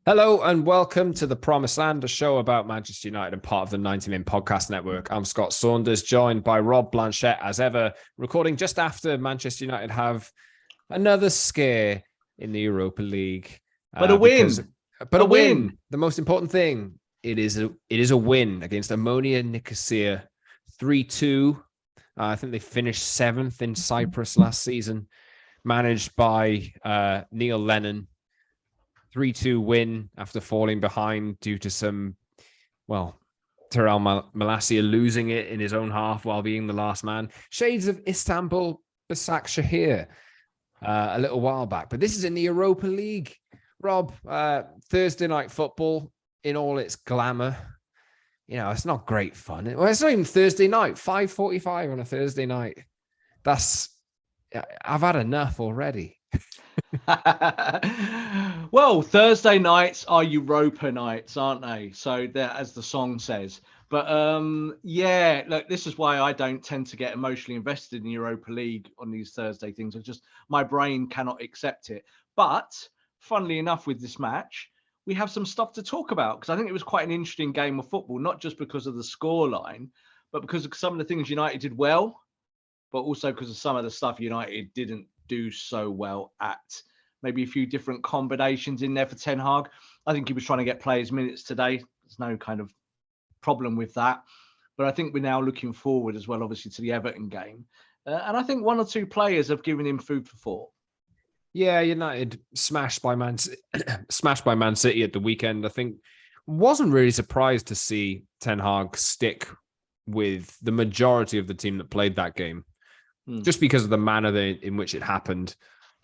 Hello and welcome to the Promised Land, a show about Manchester United and part of the 90 Min Podcast Network. I'm Scott Saunders, joined by Rob Blanchette, as ever, recording just after Manchester United have another scare in the Europa League. But a win. But a win. The most important thing, it is a win against Omonia Nicosia, 3-2. I think they finished 7th in Cyprus last season, managed by Neil Lennon. 3-2 win after falling behind due to some, Terrell Malacia losing it in his own half while being the last man. Shades of Istanbul Başakşehir a little while back. But this is in the Europa League. Rob, Thursday night football in all its glamour. You know, it's not great fun. Well, it's not even Thursday night, 5:45 on a Thursday night. I've had enough already. Well, Thursday nights are Europa nights, aren't they? So that, as the song says. But yeah, look, this is why I don't tend to get emotionally invested in Europa League on these Thursday things. My brain cannot accept it. But funnily enough, with this match, we have some stuff to talk about because I think it was quite an interesting game of football, not just because of the scoreline, but because of some of the things United did well, but also because of some of the stuff United didn't do so well at. Maybe a few different combinations in there for Ten Hag. I think he was trying to get players minutes today. There's no kind of problem with that. But I think we're now looking forward as well, obviously, to the Everton game. And I think one or two players have given him food for thought. Yeah, United smashed by Man City at the weekend. I think wasn't really surprised to see Ten Hag stick with the majority of the team that played that game. Just because of the manner in which it happened.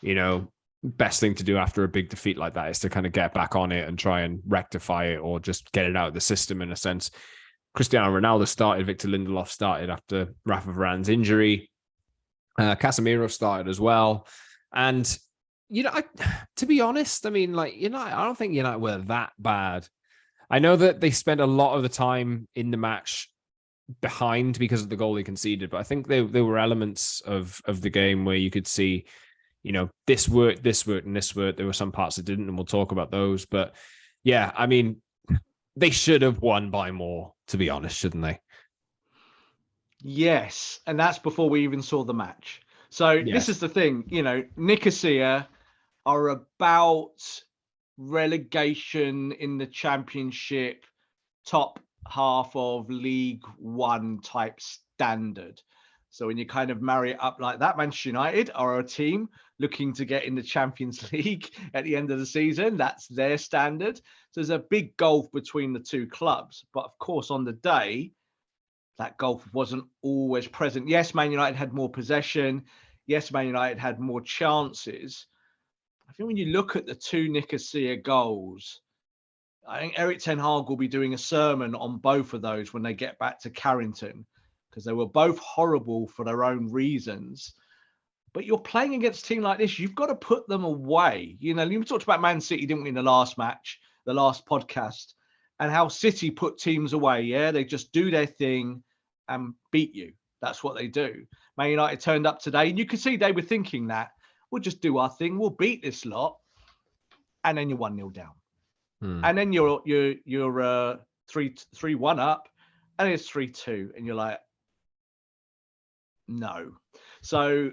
You know, best thing to do after a big defeat like that is to kind of get back on it and try and rectify it or just get it out of the system in a sense. Cristiano Ronaldo started, Victor Lindelof started after Rafa Varane's injury. Casemiro started as well. And, to be honest, I mean, I don't think United were that bad. I know that they spent a lot of the time in the match behind because of the goal they conceded, but I think there were elements of the game where you could see, this worked, and this worked. There were some parts that didn't, and we'll talk about those. But yeah, I mean, they should have won by more, to be honest, shouldn't they? Yes, and that's before we even saw the match. So This is the thing, Nicosia are about relegation in the Championship, top half of League One type standard. So when you kind of marry it up like that, Manchester United are a team looking to get in the Champions League at the end of the season. That's their standard. So there's a big gulf between the two clubs. But of course, on the day, that gulf wasn't always present. Yes, Man United had more possession. Yes, Man United had more chances. I think when you look at the two Nicosia goals, I think Erik Ten Hag will be doing a sermon on both of those when they get back to Carrington, because they were both horrible for their own reasons. But you're playing against a team like this, you've got to put them away. You talked about Man City didn't win the last match, the last podcast, and how City put teams away. Yeah, they just do their thing and beat you. That's what they do. Man United turned up today, and you could see they were thinking that we'll just do our thing, we'll beat this lot, and then you're 1-0 down. And then you're 3-1 up, and it's 3-2, and you're like, no. So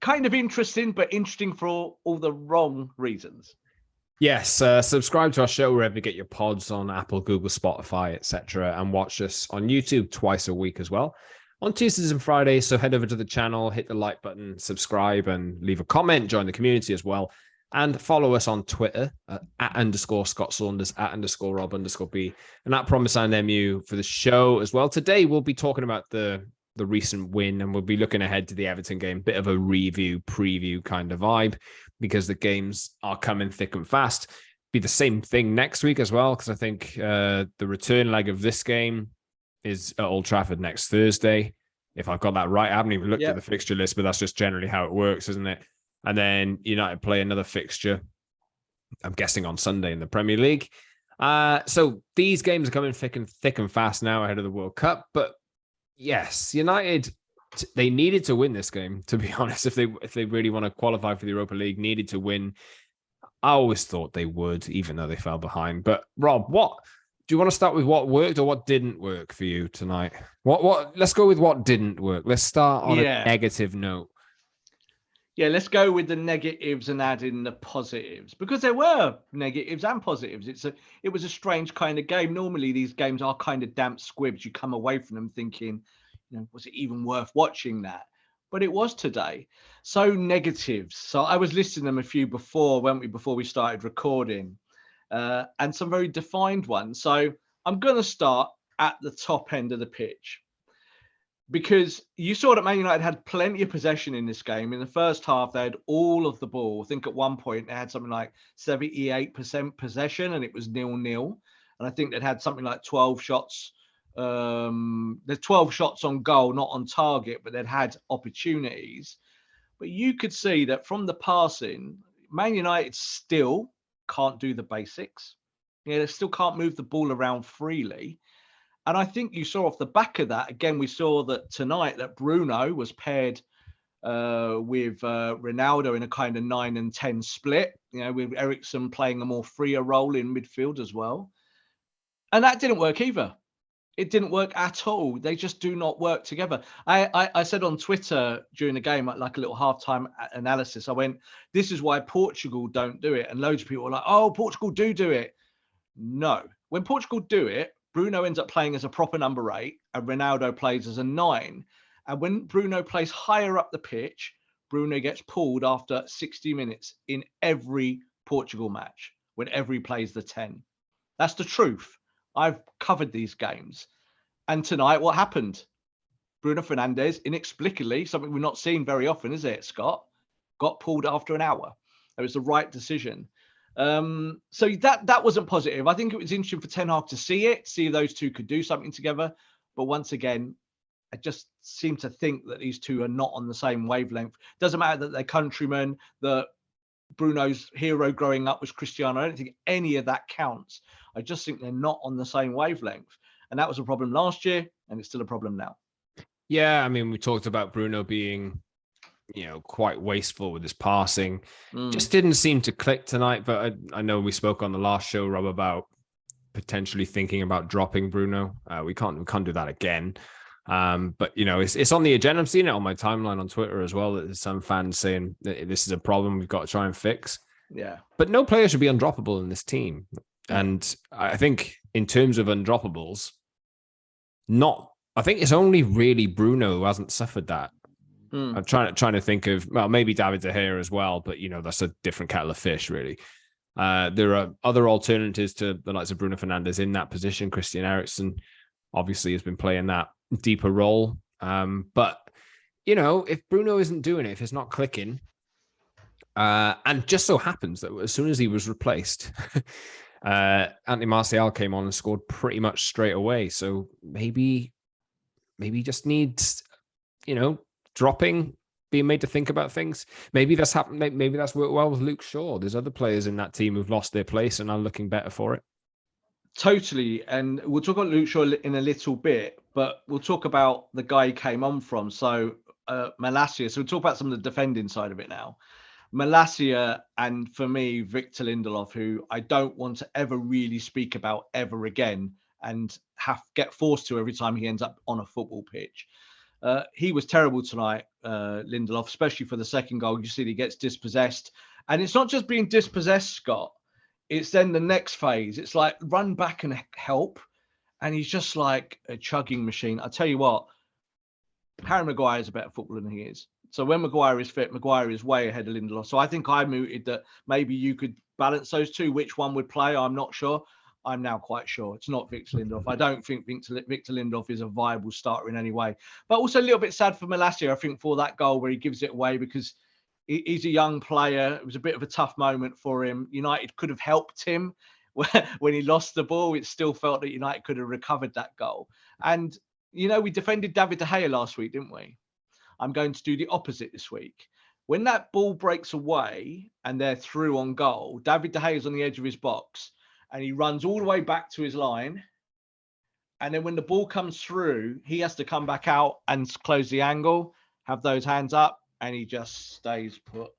kind of interesting, but interesting for all the wrong reasons. Yes, subscribe to our show wherever you get your pods on Apple, Google, Spotify, etc., and watch us on YouTube twice a week as well. On Tuesdays and Fridays, so head over to the channel, hit the like button, subscribe, and leave a comment, join the community as well. And follow us on Twitter at _Scott Saunders, @_Rob_B, and at Promise and MU for the show as well. Today, we'll be talking about the recent win, and we'll be looking ahead to the Everton game, bit of a review, preview kind of vibe, because the games are coming thick and fast. Be the same thing next week as well, because I think the return leg of this game is at Old Trafford next Thursday. If I've got that right, I haven't even looked at the fixture list, but that's just generally how it works, isn't it? And then United play another fixture, I'm guessing on Sunday in the Premier League. So these games are coming thick and fast now ahead of the World Cup. But yes, United, they needed to win this game, to be honest. If they really want to qualify for the Europa League, needed to win. I always thought they would, even though they fell behind. But Rob, what do you want to start with? What worked or what didn't work for you tonight? What? Let's go with what didn't work. Let's start on a negative note. Yeah, let's go with the negatives and add in the positives, because there were negatives and positives. It was a strange kind of game. Normally these games are kind of damp squibs. You come away from them thinking, was it even worth watching that? But it was today. So negatives. So I was listing them a few before, weren't we, before we started recording, and some very defined ones. So I'm going to start at the top end of the pitch, because you saw that Man United had plenty of possession in this game. In the first half, they had all of the ball. I think at one point they had something like 78% possession and it was 0-0. And I think they'd had something like 12 shots. There's 12 shots on goal, not on target, but they'd had opportunities. But you could see that from the passing, Man United still can't do the basics. They still can't move the ball around freely. And I think you saw off the back of that, again, we saw that tonight that Bruno was paired with Ronaldo in a kind of 9 and 10 split, with Eriksen playing a more freer role in midfield as well. And that didn't work either. It didn't work at all. They just do not work together. I said on Twitter during the game, like a little halftime analysis, I went, this is why Portugal don't do it. And loads of people were like, oh, Portugal do it. No. When Portugal do it, Bruno ends up playing as a proper number 8 and Ronaldo plays as a 9. And when Bruno plays higher up the pitch, Bruno gets pulled after 60 minutes in every Portugal match, whenever he plays the 10. That's the truth. I've covered these games. And tonight, what happened? Bruno Fernandes, inexplicably, something we've not seen very often, is it, Scott? Got pulled after an hour. It was the right decision. So that wasn't positive. I think it was interesting for Ten Hag to see if those two could do something together. But once again, I just seem to think that these two are not on the same wavelength. Doesn't matter that they're countrymen, that Bruno's hero growing up was Cristiano. I don't think any of that counts. I just think they're not on the same wavelength. And that was a problem last year, and it's still a problem now. Yeah, I mean, we talked about Bruno being quite wasteful with his passing. Just didn't seem to click tonight. But I know we spoke on the last show, Rob, about potentially thinking about dropping Bruno. We can't do that again. But it's on the agenda. I'm seeing it on my timeline on Twitter as well. That there's some fans saying that this is a problem we've got to try and fix. Yeah. But no player should be undroppable in this team. And I think in terms of undroppables, I think it's only really Bruno who hasn't suffered that. I'm trying to think of, well, maybe David De Gea as well, but that's a different kettle of fish, really. There are other alternatives to the likes of Bruno Fernandes in that position. Christian Eriksen obviously has been playing that deeper role. But if Bruno isn't doing it, if it's not clicking, and just so happens that as soon as he was replaced, Anthony Martial came on and scored pretty much straight away. So maybe just needs, dropping, being made to think about things. Maybe that's happened. Maybe that's worked well with Luke Shaw. There's other players in that team who've lost their place and are looking better for it. Totally. And we'll talk about Luke Shaw in a little bit, but we'll talk about the guy he came on from. So Malacia. So we'll talk about some of the defending side of it now. Malacia and, for me, Victor Lindelof, who I don't want to ever really speak about ever again and get forced to every time he ends up on a football pitch. He was terrible tonight, Lindelof, especially for the second goal. You see he gets dispossessed. And it's not just being dispossessed, Scott. It's then the next phase. It's like run back and help. And he's just like a chugging machine. I tell you what, Harry Maguire is a better footballer than he is. So when Maguire is fit, Maguire is way ahead of Lindelof. So I think I mooted that maybe you could balance those two. Which one would play? I'm not sure. I'm now quite sure it's not Victor Lindelof. I don't think Victor Lindelof is a viable starter in any way. But also a little bit sad for Malacia, I think, for that goal where he gives it away, because he's a young player. It was a bit of a tough moment for him. United could have helped him when he lost the ball. It still felt that United could have recovered that goal. And, we defended David De Gea last week, didn't we? I'm going to do the opposite this week. When that ball breaks away and they're through on goal, David De Gea is on the edge of his box and he runs all the way back to his line. And then when the ball comes through, he has to come back out and close the angle, have those hands up, and he just stays put.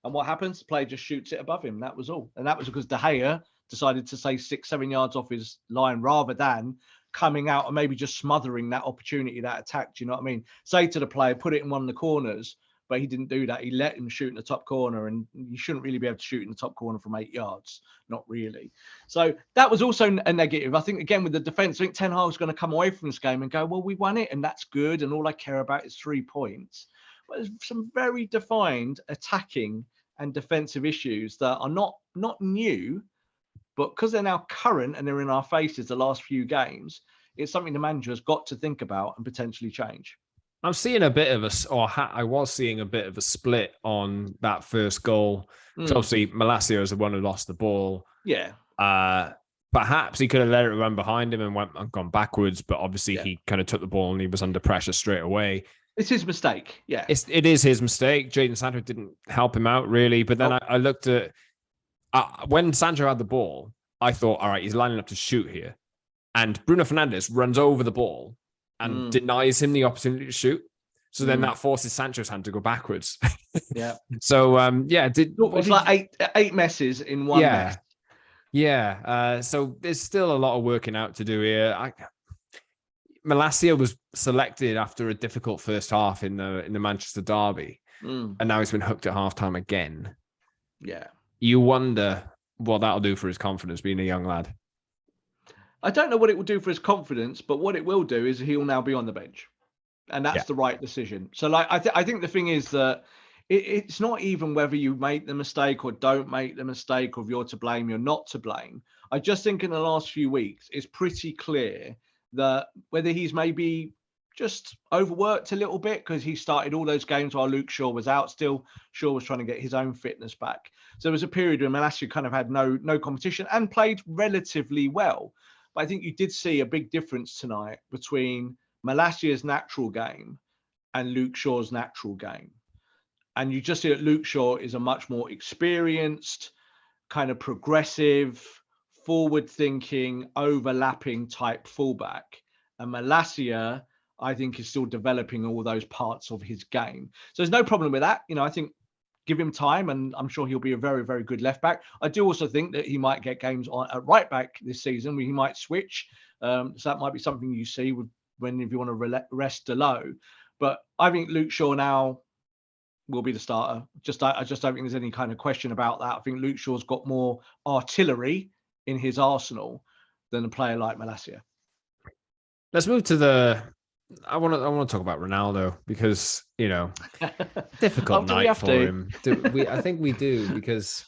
And what happens? The player just shoots it above him. That was all. And that was because De Gea decided to say 6-7 yards off his line rather than coming out and maybe just smothering that opportunity, that attack. Do you know what I mean? Say to the player, put it in one of the corners, but he didn't do that. He let him shoot in the top corner, and you shouldn't really be able to shoot in the top corner from 8 yards. Not really. So that was also a negative. I think, again, with the defence, I think Ten Hag's going to come away from this game and go, well, we won it, and that's good, and all I care about is 3 points. But there's some very defined attacking and defensive issues that are not new, but because they're now current and they're in our faces the last few games, it's something the manager has got to think about and potentially change. I'm seeing a bit of I was seeing a bit of a split on that first goal. So obviously, Malacia is the one who lost the ball. Yeah. Perhaps he could have let it run behind him and gone backwards, but obviously he kind of took the ball and he was under pressure straight away. It's his mistake. Yeah. It is his mistake. Jadon Sancho didn't help him out really. But then I looked at when Sancho had the ball, I thought, all right, he's lining up to shoot here. And Bruno Fernandes runs over the ball and denies him the opportunity to shoot. So then that forces Sancho's hand to go backwards. Yeah. So, it's like eight messes in one mess. Yeah. So there's still a lot of working out to do here. Malacia was selected after a difficult first half in the Manchester derby. And now he's been hooked at halftime again. Yeah. You wonder what that'll do for his confidence being a young lad. I don't know what it will do for his confidence, but what it will do is he'll now be on the bench. And that's the right decision. So I think the thing is that it's not even whether you make the mistake or don't make the mistake, or if you're to blame, you're not to blame. I just think in the last few weeks, it's pretty clear that whether he's maybe just overworked a little bit because he started all those games while Luke Shaw was out still. Shaw was trying to get his own fitness back. So there was a period where Malacia kind of had no competition and played relatively well. But I think you did see a big difference tonight between Malacia's natural game and Luke Shaw's natural game. And you just see that Luke Shaw is a much more experienced, kind of progressive, forward-thinking, overlapping type fullback. And Malacia, I think, is still developing all those parts of his game. So there's no problem with that. I think give him time, and I'm sure he'll be a very, very good left back. I do also think that he might get games on at right back this season where he might switch. So that might be something you see if you want to rest Dalot. But I think Luke Shaw now will be the starter. I just don't think there's any kind of question about that. I think Luke Shaw's got more artillery in his arsenal than a player like Malacia. Let's move to I want to talk about Ronaldo because difficult night for him. I think we do because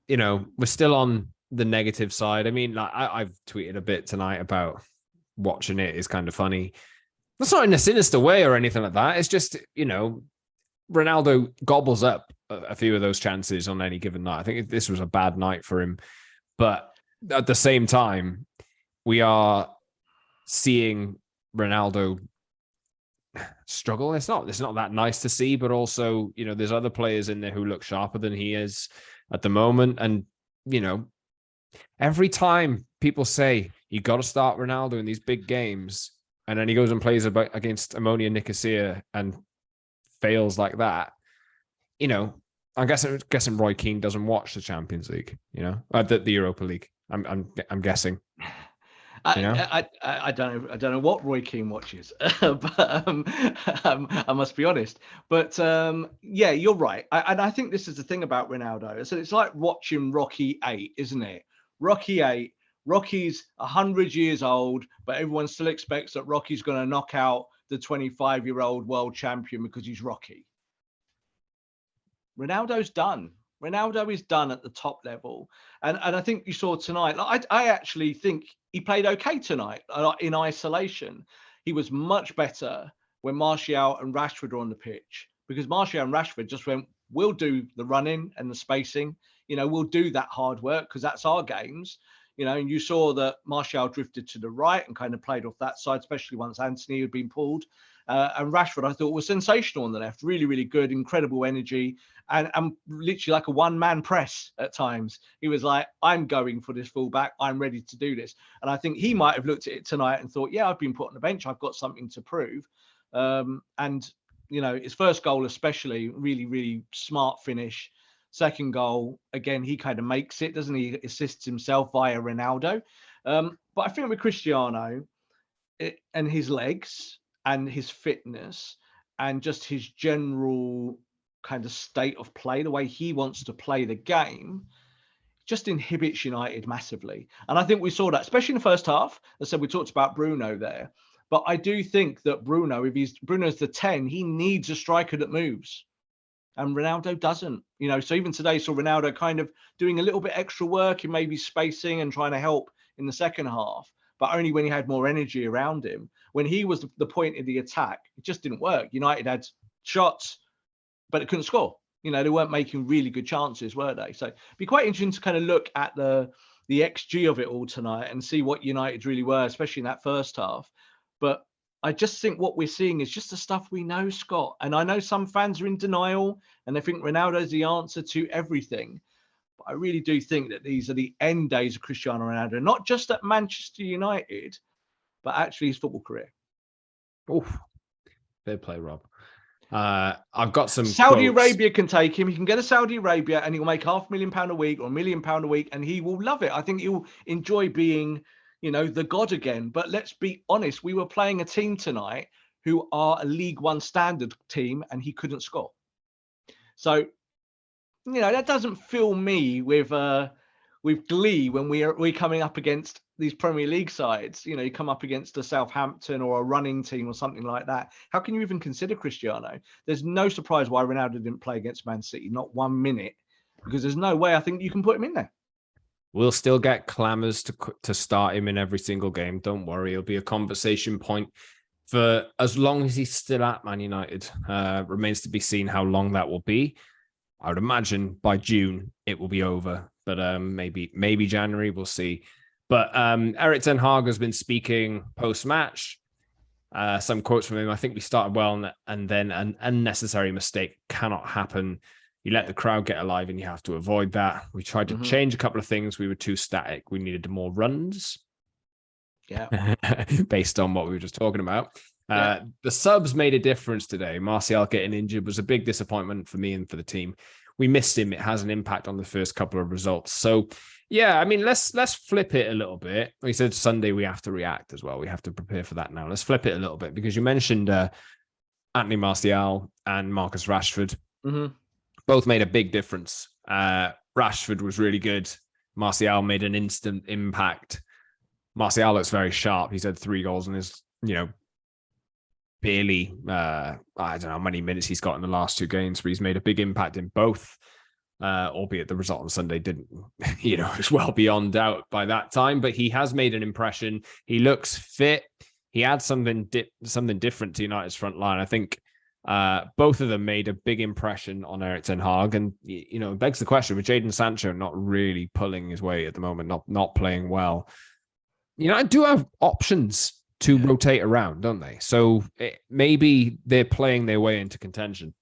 we're still on the negative side. I mean, I've tweeted a bit tonight about watching it is kind of funny. That's not in a sinister way or anything like that. It's just Ronaldo gobbles up a few of those chances on any given night. I think this was a bad night for him, but at the same time, we are seeing Ronaldo struggle. It's not that nice to see, but also, there's other players in there who look sharper than he is at the moment. And, every time people say you got to start Ronaldo in these big games, and then he goes and plays against Omonia Nicosia and fails like that, I'm guessing Roy Keane doesn't watch the Champions League, the Europa League. I'm guessing. I don't know what Roy Keane watches, but I must be honest. But yeah, you're right. And I think this is the thing about Ronaldo. So it's like watching Rocky 8, isn't it? Rocky 8. Rocky's 100 years old, but everyone still expects that Rocky's going to knock out the 25-year-old world champion because he's Rocky. Ronaldo's done. Ronaldo is done at the top level. And I think you saw tonight, I actually think he played okay tonight in isolation. He was much better when Martial and Rashford were on the pitch, because Martial and Rashford just went, we'll do the running and the spacing. We'll do that hard work because that's our games. And you saw that Martial drifted to the right and kind of played off that side, especially once Anthony had been pulled. And Rashford, I thought, was sensational on the left. Really, really good, incredible energy. And literally like a one-man press at times. He was like, I'm going for this fullback. I'm ready to do this. And I think he might have looked at it tonight and thought, yeah, I've been put on the bench. I've got something to prove. And his first goal especially, really, really smart finish. Second goal, again, he kind of makes it, doesn't he? Assists himself via Ronaldo. But I think with Cristiano and his legs and his fitness and just his general kind of state of play, the way he wants to play the game, just inhibits United massively. And I think we saw that, especially in the first half. As I said, we talked about Bruno there. But I do think that Bruno, if Bruno's the 10, he needs a striker that moves. And Ronaldo doesn't, so even today saw Ronaldo kind of doing a little bit extra work in maybe spacing and trying to help in the second half, but only when he had more energy around him. When he was the point of the attack, it just didn't work. United had shots, but it couldn't score. They weren't making really good chances, were they? So it'd be quite interesting to kind of look at the XG of it all tonight and see what United really were, especially in that first half. But I just think what we're seeing is just the stuff we know, Scott. And I know some fans are in denial and they think Ronaldo's the answer to everything. But I really do think that these are the end days of Cristiano Ronaldo, not just at Manchester United, but actually his football career. Oof. Fair play, Rob. I've got some Saudi quotes. Arabia can take him. He can get to Saudi Arabia and he'll make £500,000 a week or £1 million a week, and he will love it. I think he'll enjoy being, the god again. But let's be honest, we were playing a team tonight who are a League One standard team, and he couldn't score. So, that doesn't fill me with glee when we're coming up against these Premier League sides. You come up against a Southampton or a running team or something like that. How can you even consider Cristiano? There's no surprise why Ronaldo didn't play against Man City, not 1 minute, because there's no way I think you can put him in there. We'll still get clamours to start him in every single game. Don't worry. It'll be a conversation point for as long as he's still at Man United. Remains to be seen how long that will be. I would imagine by June it will be over, but maybe January, we'll see. But Erik ten Hag has been speaking post-match. Some quotes from him. I think we started well, and then an unnecessary mistake cannot happen. You let the crowd get alive, and you have to avoid that. We tried to change a couple of things. We were too static. We needed more runs. Yeah. Based on what we were just talking about. The subs made a difference today. Martial getting injured was a big disappointment for me and for the team. We missed him. It has an impact on the first couple of results. So, yeah, I mean, let's flip it a little bit. We said Sunday we have to react as well. We have to prepare for that now. Let's flip it a little bit because you mentioned Anthony Martial and Marcus Rashford. Both made a big difference. Rashford was really good. Martial made an instant impact. Martial looks very sharp. He's had 3 goals and is, barely, I don't know how many minutes he's got in the last 2 games, but he's made a big impact in both, albeit the result on Sunday didn't, it's well beyond doubt by that time, but he has made an impression. He looks fit. He adds something different to United's front line. I think both of them made a big impression on Erik ten Hag, and, it begs the question, with Jadon Sancho not really pulling his weight at the moment, not playing well, I do have options to rotate around, don't they? So maybe they're playing their way into contention.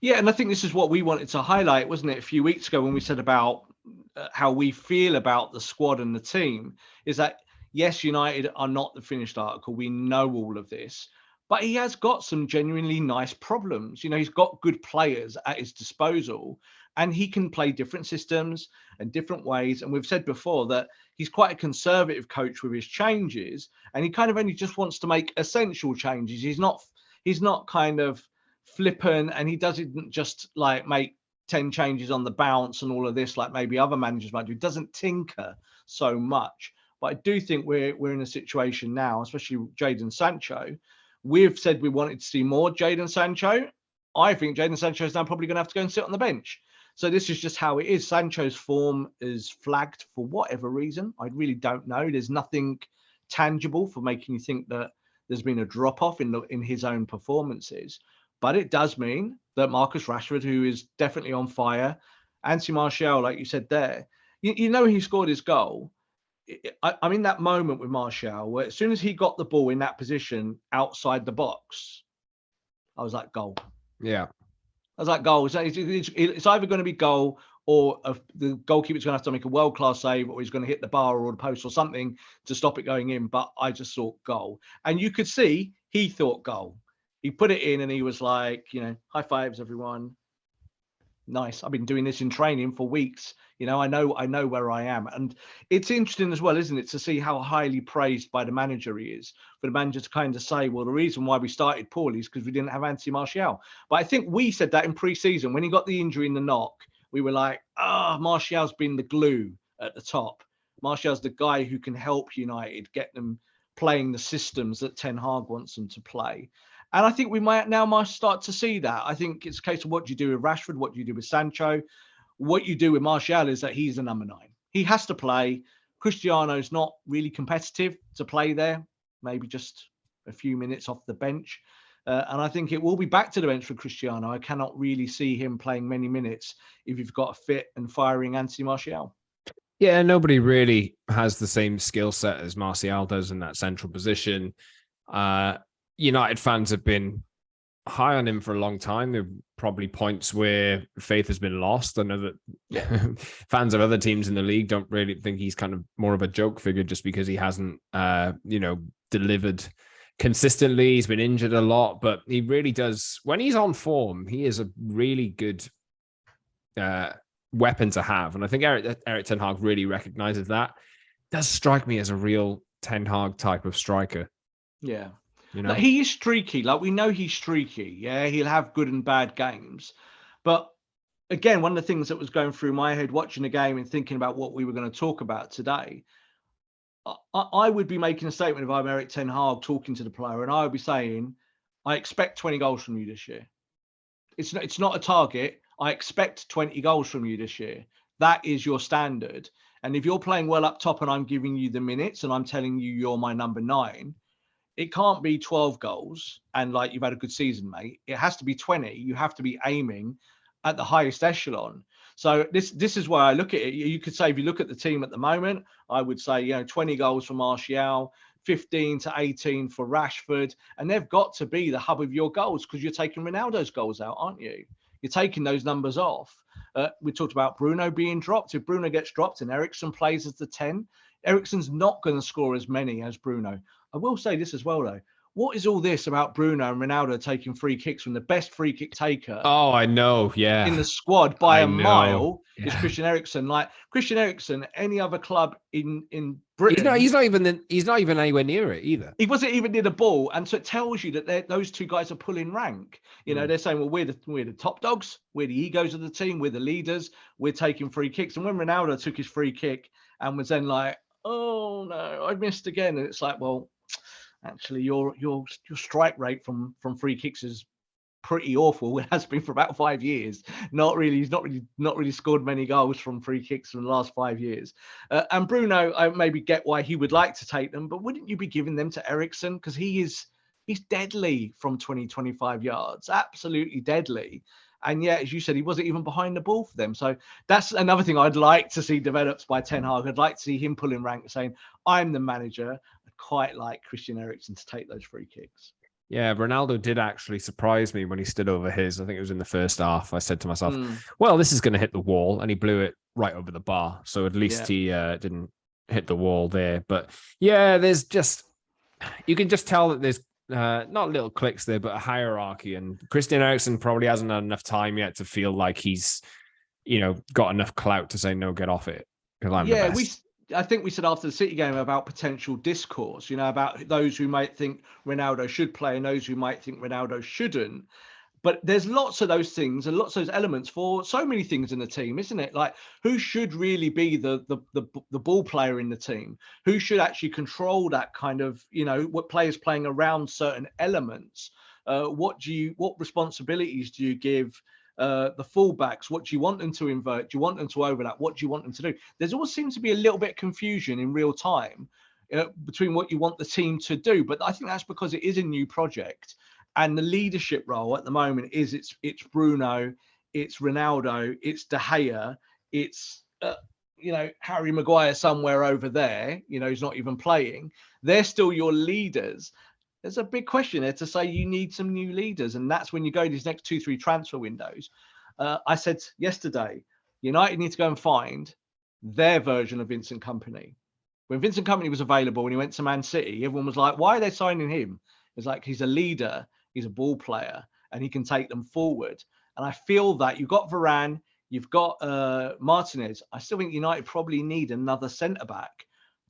Yeah, and I think this is what we wanted to highlight, wasn't it, a few weeks ago when we said about how we feel about the squad and the team, is that, yes, United are not the finished article. We know all of this. But he has got some genuinely nice problems. He's got good players at his disposal, and he can play different systems and different ways. And we've said before that he's quite a conservative coach with his changes, and he kind of only just wants to make essential changes. He's not kind of flippant, and he doesn't just like make 10 changes on the bounce and all of this like maybe other managers might do. He doesn't tinker so much. But I do think we're in a situation now, especially with Jadon Sancho. We've said we wanted to see more Jadon Sancho. I think Jadon Sancho is now probably going to have to go and sit on the bench. So this is just how it is. Sancho's form is flagged for whatever reason. I really don't know. There's nothing tangible for making you think that there's been a drop-off in his own performances. But it does mean that Marcus Rashford, who is definitely on fire, Anthony Martial, like you said there, he scored his goal. I'm in that moment with Martial where as soon as he got the ball in that position outside the box, I was like, goal. Yeah. I was like, goal. It's either going to be goal or the goalkeeper's going to have to make a world-class save, or he's going to hit the bar or the post or something to stop it going in. But I just thought goal. And you could see he thought goal. He put it in and he was like, high fives, everyone. Nice. I've been doing this in training for weeks. I know where I am. And it's interesting as well, isn't it, to see how highly praised by the manager he is, for the manager to kind of say, well, the reason why we started poorly is because we didn't have Anthony Martial. But I think we said that in pre-season when he got the injury in the knock, we were like, Martial's been the glue at the top. Martial's the guy who can help United get them playing the systems that Ten Hag wants them to play. And I think we might start to see that. I think it's a case of what do you do with Rashford? What do you do with Sancho? What you do with Martial is that he's a number 9. He has to play. Cristiano's not really competitive to play there. Maybe just a few minutes off the bench. And I think it will be back to the bench for Cristiano. I cannot really see him playing many minutes if you've got a fit and firing Anthony Martial. Yeah, nobody really has the same skill set as Martial does in that central position. United fans have been high on him for a long time. There are probably points where faith has been lost. I know that fans of other teams in the league don't really think he's kind of more of a joke figure just because he hasn't, delivered consistently. He's been injured a lot, but he really does. When he's on form, he is a really good weapon to have. And I think Erik Ten Hag really recognizes that. Does strike me as a real Ten Hag type of striker. Yeah. Like, he is streaky. Like, we know he's streaky. Yeah, he'll have good and bad games. But again, one of the things that was going through my head watching the game and thinking about what we were going to talk about today, I would be making a statement if I'm Erik Ten Hag talking to the player, and I would be saying, I expect 20 goals from you this year. It's not a target. I expect 20 goals from you this year. That is your standard. And if you're playing well up top and I'm giving you the minutes and I'm telling you you're my number 9, it can't be 12 goals and like you've had a good season, mate. It has to be 20. You have to be aiming at the highest echelon. So this is why I look at it. You could say, if you look at the team at the moment, I would say, 20 goals for Martial, 15 to 18 for Rashford, and they've got to be the hub of your goals because you're taking Ronaldo's goals out, aren't you? You're taking those numbers off. We talked about Bruno being dropped. If Bruno gets dropped and Eriksen plays as the 10, Eriksen's not going to score as many as Bruno. I will say this as well, though. What is all this about Bruno and Ronaldo taking free kicks when the best free kick taker? Oh, I know. Yeah. In the squad by a mile is Yeah. Christian Eriksen. Like Christian Eriksen, any other club in Britain, he's not even anywhere near it either. He wasn't even near the ball, and so it tells you that those two guys are pulling rank. They're saying, well, we're the top dogs, we're the egos of the team, we're the leaders, we're taking free kicks. And when Ronaldo took his free kick and was then like, oh no, I missed again, and it's like, well, actually, your strike rate from free kicks is pretty awful. It has been for about 5 years. He's not really scored many goals from free kicks in the last 5 years. And Bruno, I maybe get why he would like to take them, but wouldn't you be giving them to Eriksen? Because he's deadly from 20-25 yards, absolutely deadly. And yet, as you said, he wasn't even behind the ball for them. So that's another thing I'd like to see developed by Ten Hag. I'd like to see him pulling rank and saying, I'm the manager. I'd quite like Christian Eriksen to take those free kicks. Yeah, Ronaldo did actually surprise me when he stood over his. I think it was in the first half. I said to myself, well, this is going to hit the wall. And he blew it right over the bar. So at least he didn't hit the wall there. But yeah, there's just, you can just tell that there's not little clicks there, but a hierarchy. And Christian Eriksen probably hasn't had enough time yet to feel like he's, got enough clout to say, no, get off it. Because I'm the best. I think we said after the City game about potential discourse, about those who might think Ronaldo should play and those who might think Ronaldo shouldn't. But there's lots of those things and lots of those elements for so many things in the team, isn't it? Like, who should really be the ball player in the team? Who should actually control that kind of, what players playing around certain elements? What responsibilities do you give the fullbacks? What do you want them to invert? Do you want them to overlap? What do you want them to do? There's always seems to be a little bit of confusion in real time between what you want the team to do. But I think that's because it is a new project, and the leadership role at the moment is it's Bruno, it's Ronaldo, it's De Gea, it's Harry Maguire somewhere over there. He's not even playing. They're still your leaders. There's a big question there to say you need some new leaders. And that's when you go these next 2-3 transfer windows. I said yesterday, United need to go and find their version of Vincent Kompany. When Vincent Kompany was available and he went to Man City, everyone was like, why are they signing him? It's like, he's a leader, he's a ball player, and he can take them forward. And I feel that you've got Varane, you've got Martinez. I still think United probably need another centre-back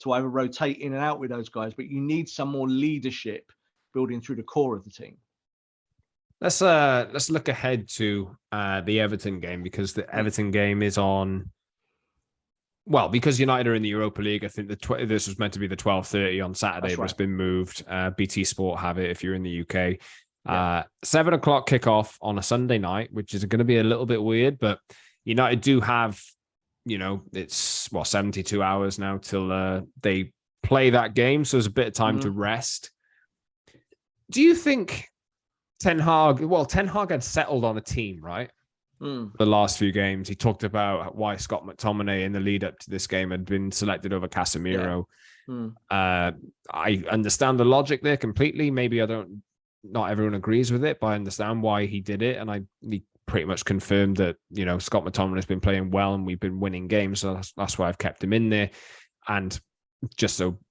to either rotate in and out with those guys, but you need some more leadership building through the core of the team. Let's look ahead to the Everton game, because the Everton game is on. Well, because United are in the Europa League, I think this was meant to be the 12:30 on Saturday, but it's been moved. BT Sport have it if you're in the UK. 7 o'clock kickoff on a Sunday night, which is going to be a little bit weird, but United do have, it's 72 hours now till they play that game, so there's a bit of time to rest. Do you think Ten Hag had settled on a team, right? The last few games, he talked about why Scott McTominay in the lead up to this game had been selected over Casemiro. I understand the logic there completely. Maybe not everyone agrees with it, but I understand why he did it. And he pretty much confirmed that, Scott McTominay has been playing well and we've been winning games. So that's why I've kept him in there. And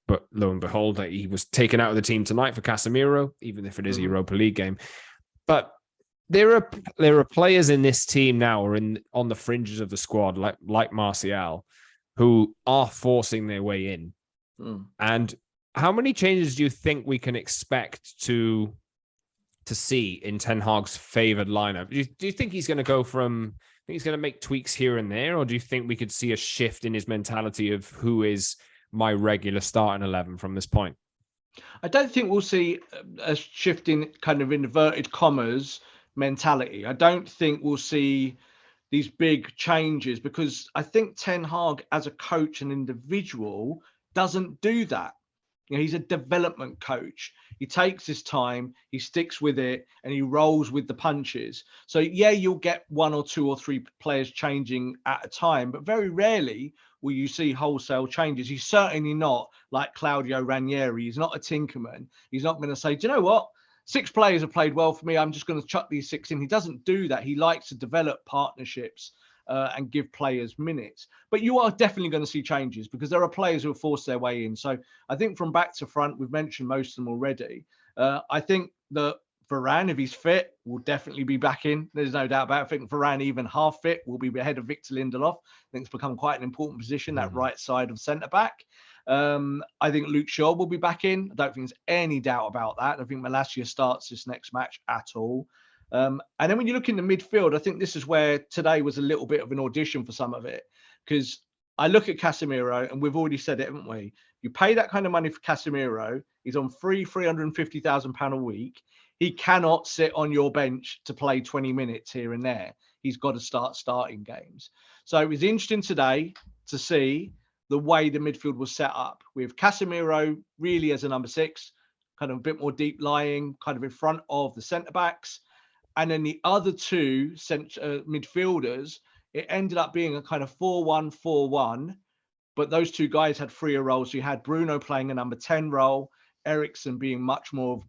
but lo and behold, that he was taken out of the team tonight for Casemiro, even if it is a Europa League game. But there are players in this team now, or on the fringes of the squad, like Martial, who are forcing their way in. And how many changes do you think we can expect to see in Ten Hag's favoured lineup? Do you think he's going to go from? I think he's going to make tweaks here and there, or do you think we could see a shift in his mentality of who is my regular starting 11 from this point? I don't think we'll see a shift in kind of inverted commas mentality. I don't think we'll see these big changes, because I think Ten Hag as a coach and individual doesn't do that. He's a development coach. He takes his time, he sticks with it, and he rolls with the punches. So yeah, you'll get 1 or 2 or 3 players changing at a time, but very rarely will you see wholesale changes. He's certainly not like Claudio Ranieri. He's not a tinkerman. He's not going to say, do you know what? 6 players have played well for me, I'm just going to chuck these 6 in. He doesn't do that. He likes to develop partnerships and give players minutes. But you are definitely going to see changes, because there are players who have forced their way in. So I think from back to front, we've mentioned most of them already. I think that Varane, if he's fit, will definitely be back in. There's no doubt about it. I think Varane, even half fit, will be ahead of Victor Lindelof. I think it's become quite an important position, that right side of centre-back. I think Luke Shaw will be back in. I don't think there's any doubt about that. I think Malacia starts this next match at all. And then when you look in the midfield, I think this is where today was a little bit of an audition for some of it, because I look at Casemiro, and we've already said it, haven't we? You pay that kind of money for Casemiro, he's on £350,000 a week. He cannot sit on your bench to play 20 minutes here and there. He's got to start starting games. So it was interesting today to see the way the midfield was set up, with Casemiro really as a number 6, kind of a bit more deep lying, kind of in front of the centre-backs. And then the other 2 midfielders, it ended up being a kind of 4-1-4-1. But those 2 guys had freer roles. So you had Bruno playing a number 10 role, Eriksen being much more of,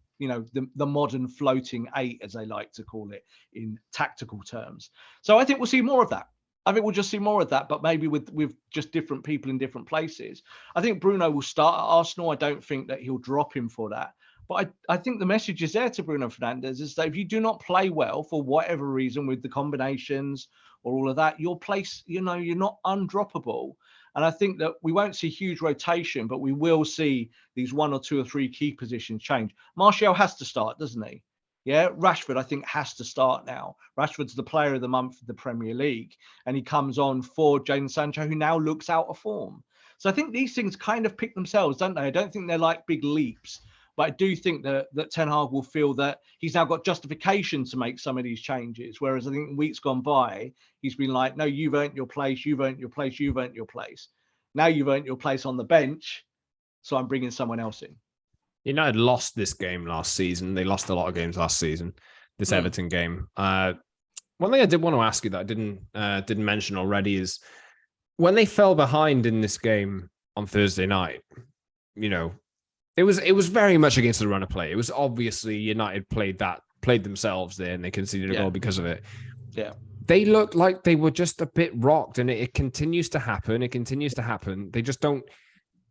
the modern floating 8, as they like to call it in tactical terms. So I think we'll see more of that. I think we'll just see more of that, but maybe with just different people in different places. I think Bruno will start at Arsenal. I don't think that he'll drop him for that. But I think the message is there to Bruno Fernandes, is that if you do not play well for whatever reason with the combinations or all of that, your place, you're not undroppable. And I think that we won't see huge rotation, but we will see these 1 or 2 or 3 key positions change. Martial has to start, doesn't he? Yeah, Rashford, I think, has to start now. Rashford's the player of the month for the Premier League, and he comes on for Jadon Sancho, who now looks out of form. So I think these things kind of pick themselves, don't they? I don't think they're like big leaps, but I do think that Ten Hag will feel that he's now got justification to make some of these changes, whereas I think in weeks gone by, he's been like, no, you've earned your place, you've earned your place, you've earned your place. Now you've earned your place on the bench, so I'm bringing someone else in. United lost this game last season. They lost a lot of games last season, this Everton game. One thing I did want to ask you that I didn't mention already is when they fell behind in this game on Thursday night, it was very much against the run of play. It was obviously United played themselves there, and they conceded a goal because of it. Yeah. They looked like they were just a bit rocked, and it continues to happen. It continues to happen. They just don't.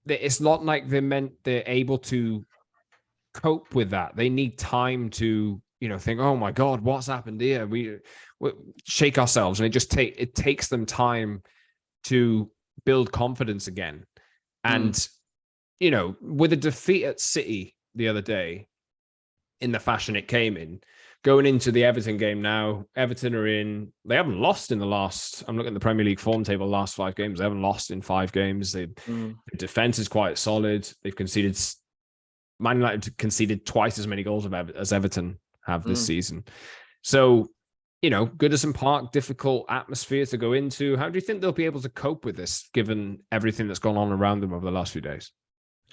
It's not like they're able to cope with that. They need time to, think, oh my God, what's happened here? shake ourselves, and it takes them time to build confidence again. And with a defeat at City the other day, in the fashion it came in, going into the Everton game now, Everton they haven't lost in the last, I'm looking at the Premier League form table, last 5 games. They haven't lost in 5 games. The defense is quite solid. They've conceded, Man United conceded twice as many goals as Everton have this season. So, Goodison Park, difficult atmosphere to go into. How do you think they'll be able to cope with this, given everything that's gone on around them over the last few days?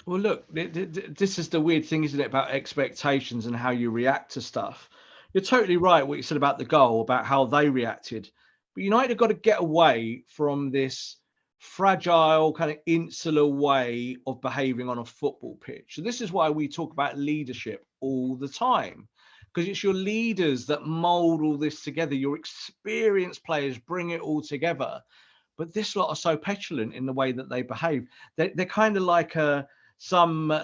Well, look, this is the weird thing, isn't it, about expectations and how you react to stuff. You're totally right what you said about the goal, about how they reacted. But United have got to get away from this fragile, kind of insular way of behaving on a football pitch. So this is why we talk about leadership all the time, because it's your leaders that mold all this together. Your experienced players bring it all together. But this lot are so petulant in the way that they behave. They're kind of like some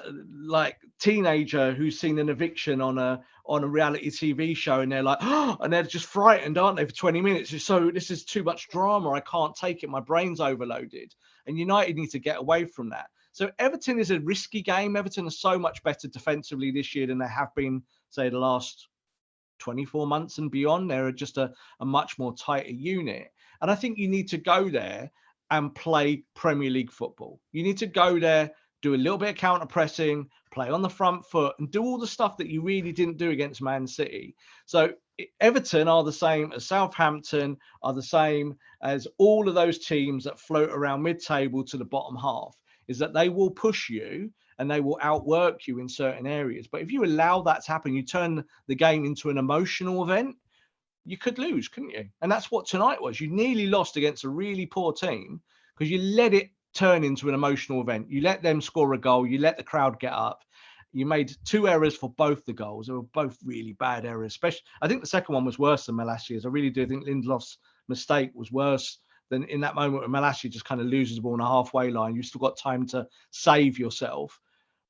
teenager who's seen an eviction on a reality TV show, and they're like, oh, and they're just frightened, aren't they, for 20 minutes? So this is too much drama. I can't take it. My brain's overloaded. And United need to get away from that. So Everton is a risky game. Everton are so much better defensively this year than they have been, say, the last 24 months and beyond. They're just a much more tighter unit. And I think you need to go there and play Premier League football. You need to go there, do a little bit of counter pressing, play on the front foot, and do all the stuff that you really didn't do against Man City. So Everton are the same as Southampton, are the same as all of those teams that float around mid-table to the bottom half, is that they will push you and they will outwork you in certain areas. But if you allow that to happen, you turn the game into an emotional event, you could lose, couldn't you? And that's what tonight was. You nearly lost against a really poor team because you let it turn into an emotional event. You let them score a goal. You let the crowd get up. You made 2 errors for both the goals. They were both really bad errors. Especially, I think the second one was worse than Malasia's. I really do think Lindelof's mistake was worse than in that moment when Malasia just kind of loses the ball on a halfway line. You've still got time to save yourself.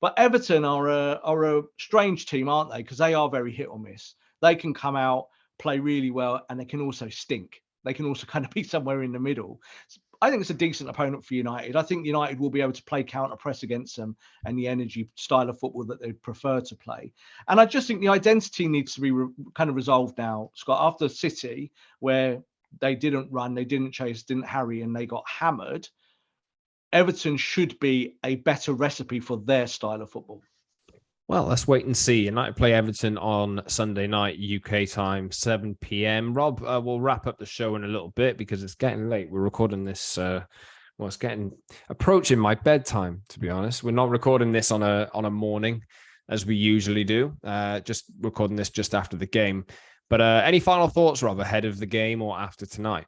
But Everton are a strange team, aren't they? Because they are very hit or miss. They can come out, play really well, and they can also stink. They can also kind of be somewhere in the middle. I think it's a decent opponent for United. I think United will be able to play counter press against them and the energy style of football that they prefer to play. And I just think the identity needs to be kind of resolved now, Scott, after City, where they didn't run, they didn't chase, didn't harry, and they got hammered. Everton should be a better recipe for their style of football. Well, let's wait and see. United play Everton on Sunday night, UK time, 7 p.m. Rob, we'll wrap up the show in a little bit because it's getting late. We're recording this. It's approaching my bedtime, to be honest. We're not recording this on a morning as we usually do. Just recording this just after the game. But any final thoughts, Rob, ahead of the game or after tonight?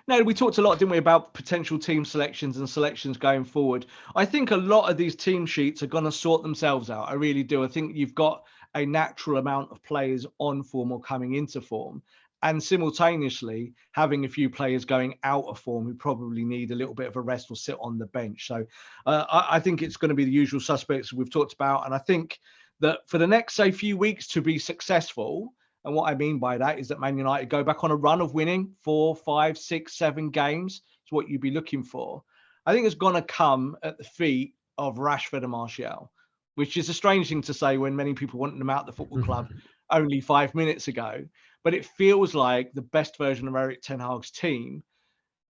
No, we talked a lot, didn't we, about potential team selections and selections going forward. I think a lot of these team sheets are going to sort themselves out. I really do. I think you've got a natural amount of players on form or coming into form, and simultaneously having a few players going out of form who probably need a little bit of a rest or sit on the bench. So I think it's going to be the usual suspects we've talked about. And I think that for the next, say, few weeks to be successful, and what I mean by that is that Man United go back on a run of winning 4, 5, 6, 7 games. It's what you'd be looking for. I think it's going to come at the feet of Rashford and Martial, which is a strange thing to say when many people wanted them out the football club only 5 minutes ago. But it feels like the best version of Erik ten Hag's team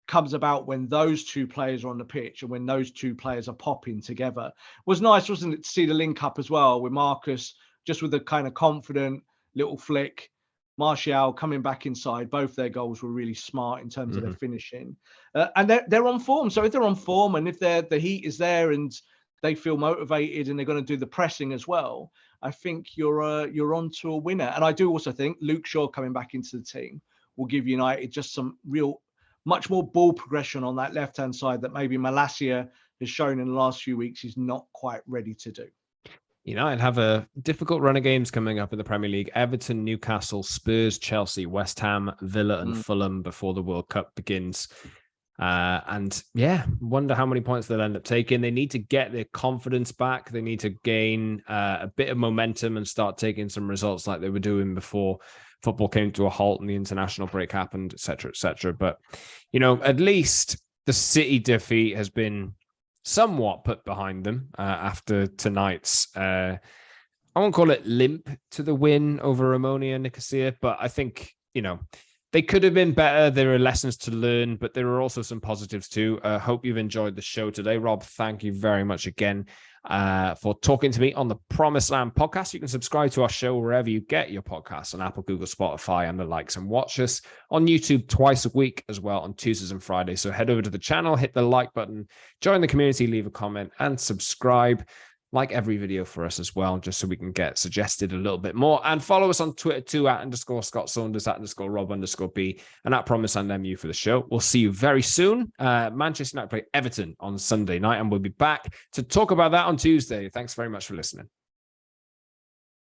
comes about when those 2 players are on the pitch and when those 2 players are popping together. It was nice, wasn't it, to see the link up as well with Marcus, just with a kind of confident little flick, Martial coming back inside. Both their goals were really smart in terms of their finishing, and they're on form. So if they're on form and if the heat is there and they feel motivated and they're going to do the pressing as well, I think you're on to a winner. And I do also think Luke Shaw coming back into the team will give United just some much more ball progression on that left hand side that maybe Malasia has shown in the last few weeks he's not quite ready to do. United have a difficult run of games coming up in the Premier League. Everton, Newcastle, Spurs, Chelsea, West Ham, Villa and Fulham before the World Cup begins. And yeah, wonder how many points they'll end up taking. They need to get their confidence back. They need to gain a bit of momentum and start taking some results like they were doing before football came to a halt and the international break happened, etc., etc. But, at least the City defeat has been somewhat put behind them after tonight's, I won't call it limp to the win over Omonia Nicosia, but I think, they could have been better. There are lessons to learn, but there are also some positives too. Hope you've enjoyed the show today. Rob, thank you very much again for talking to me on the Promised Land podcast. You can subscribe to our show wherever you get your podcasts, on Apple, Google, Spotify, and the likes, and watch us on YouTube twice a week as well, on Tuesdays and Fridays. So head over to the channel, hit the like button, join the community, leave a comment, and subscribe. Like every video for us as well, just so we can get suggested a little bit more. And follow us on Twitter too, @_Scott Saunders, @_Rob_B, and @PromiseLandMU for the show. We'll see you very soon. Manchester United play Everton on Sunday night, and we'll be back to talk about that on Tuesday. Thanks very much for listening.